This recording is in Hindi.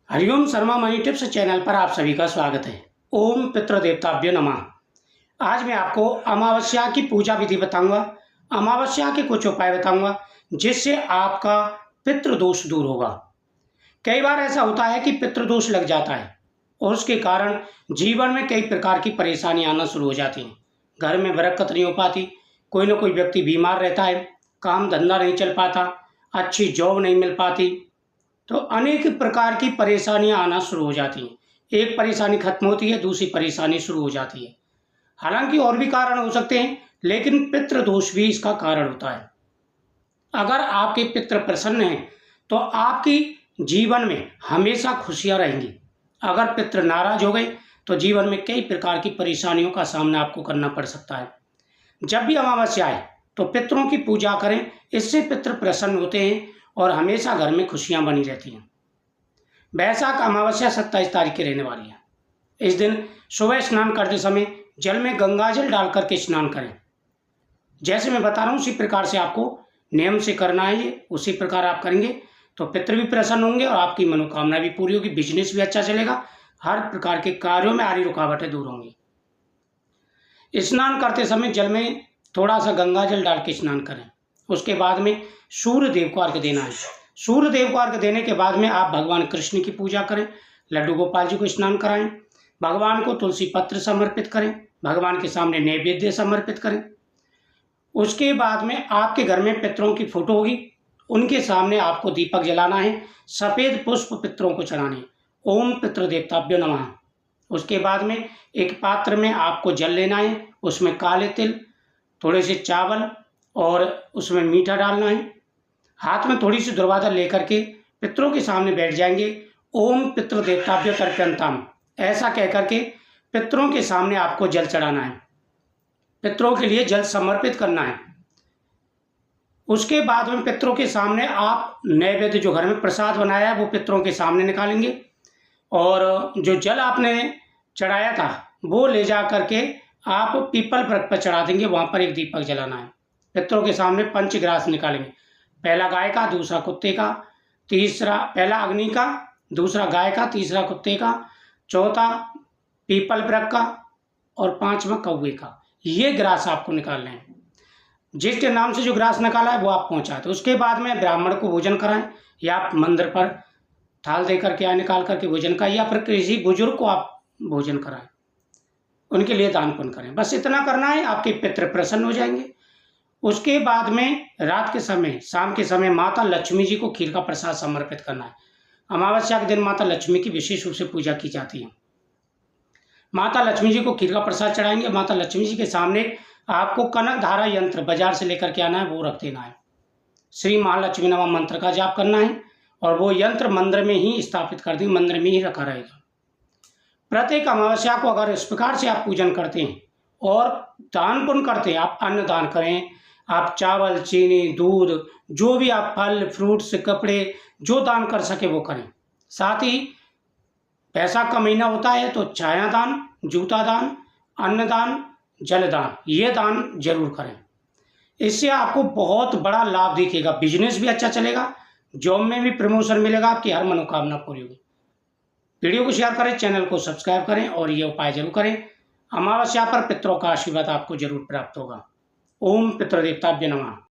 Hariom Sharma money tips channel पर आप सभी का स्वागत है। ओम पितृदेवताभ्यो नमः। आज मैं आपको अमावस्या की पूजा विधि बताऊंगा। अमावस्या के कुछ उपाय बताऊंगा जिससे आपका पितृदोष दूर होगा। कई बार ऐसा होता है कि पितृदोष लग जाता है और उसके कारण जीवन में कई प्रकार की परेशानियां आना शुरू हो जाती हैं। घर में बरकत नहीं हो पाती, कोई ना कोई व्यक्ति बीमार रहता है, काम धंधा नहीं चल पाता, अच्छी जॉब नहीं मिल पाती, तो अनेक प्रकार की परेशानियां आना शुरू हो जाती हैं। एक परेशानी खत्म होती है, दूसरी परेशानी शुरू हो जाती है। हालांकि और भी कारण हो सकते हैं, लेकिन पितृदोष भी इसका कारण होता है। अगर आपके पितृ प्रसन्न हैं तो आपकी जीवन में हमेशा खुशियां रहेंगी। अगर पितृ नाराज हो गए तो जीवन में कई प्रकार की परेशानियों का सामना आपको करना पड़ सकता है। जब भी अमावस्या आए तो पितरों की पूजा करें, इससे पितृ प्रसन्न होते हैं और हमेशा घर में खुशियां बनी रहती हैं। बैसाख अमावस्या 27 तारीख की रहने वाली है। इस दिन सुबह स्नान करते समय जल में गंगा जल डाल करके स्नान करें। जैसे मैं बता रहा हूँ उसी प्रकार से आपको नियम से करना है। ये उसी प्रकार आप करेंगे तो पितृ भी प्रसन्न होंगे और आपकी मनोकामना भी पूरी होगी, बिजनेस भी अच्छा चलेगा, हर प्रकार के कार्यों में आ रही रुकावटें दूर होंगी। स्नान करते समय जल में थोड़ा सा गंगा जल डाल के स्नान करें। उसके बाद में सूर्य देव को अर्घ्य देना है। सूर्य देव को अर्घ्य देने के बाद में आप भगवान कृष्ण की पूजा करें, लड्डू गोपाल जी को स्नान कराएं, भगवान को तुलसी पत्र समर्पित करें, भगवान के सामने नैवेद्य समर्पित करें। उसके बाद में आपके घर में पितरों की फोटो होगी, उनके सामने आपको दीपक जलाना है, सफ़ेद पुष्प पितरों को चढ़ाने। ओम पितृदेवताभ्यो नमः। उसके बाद में एक पात्र में आपको जल लेना है, उसमें काले तिल, थोड़े से चावल और उसमें मीठा डालना है। हाथ में थोड़ी सी दुर्वादा लेकर के पितरों के सामने बैठ जाएंगे। ओम पितृदेवताभ्यो तर्पयन्ताम, ऐसा कह करके पितरों के सामने आपको जल चढ़ाना है, पितरों के लिए जल समर्पित करना है। उसके बाद में पितरों के सामने आप नैवेद्य जो घर में प्रसाद बनाया है वो पितरों के सामने निकालेंगे और जो जल आपने चढ़ाया था वो ले जा करके आप पीपल वृक्ष पर चढ़ा देंगे। वहाँ पर एक दीपक जलाना है। पितरों के सामने पंचग्रास निकालेंगे, पहला गाय का, दूसरा कुत्ते का, तीसरा पहला अग्नि का, दूसरा गाय का, तीसरा कुत्ते का, चौथा पीपल वृक्ष का और पांचवा कौवे का। ये ग्रास आपको निकालना है। जिसके नाम से जो ग्रास निकाला है वो आप पहुँचाए। तो उसके बाद में ब्राह्मण को भोजन कराएं या आप मंदिर पर थाल दे करके या निकाल करके भोजन का, या फिर किसी बुजुर्ग को आप भोजन कराएं, उनके लिए दान पुण्य करें। बस इतना करना है, आपके पितृ प्रसन्न हो जाएंगे। उसके बाद में रात के समय, शाम के समय माता लक्ष्मी जी को खीर का प्रसाद समर्पित करना है। अमावस्या के दिन माता लक्ष्मी की विशेष रूप से पूजा की जाती है। माता लक्ष्मी जी को खीर का प्रसाद चढ़ाएंगे। माता लक्ष्मी जी के सामने आपको कनक धारा यंत्र बाजार से लेकर के आना है, वो रख देना है। श्री महालक्ष्मी नमः मंत्र का जाप करना है और वो यंत्र मंदिर में ही स्थापित कर दें, मंदिर में ही रखा रहेगा। प्रत्येक अमावस्या को अगर इस प्रकार से आप पूजन करते हैं और दान पुण्य करते हैं, आप अन्न दान करें, आप चावल, चीनी, दूध, जो भी आप फल फ्रूट्स, कपड़े जो दान कर सके वो करें। साथ ही पैसा का महीना होता है तो छाया दान, जूता दान, अन्नदान, जलदान, ये दान जरूर करें। इससे आपको बहुत बड़ा लाभ दिखेगा, बिजनेस भी अच्छा चलेगा, जॉब में भी प्रमोशन मिलेगा, आपकी हर मनोकामना पूरी होगी। वीडियो को शेयर करें, चैनल को सब्सक्राइब करें और ये उपाय जरूर करें। अमावस्या पर पितरों का आशीर्वाद आपको जरूर प्राप्त होगा। ओम पितृदेवताभ्यो नमः।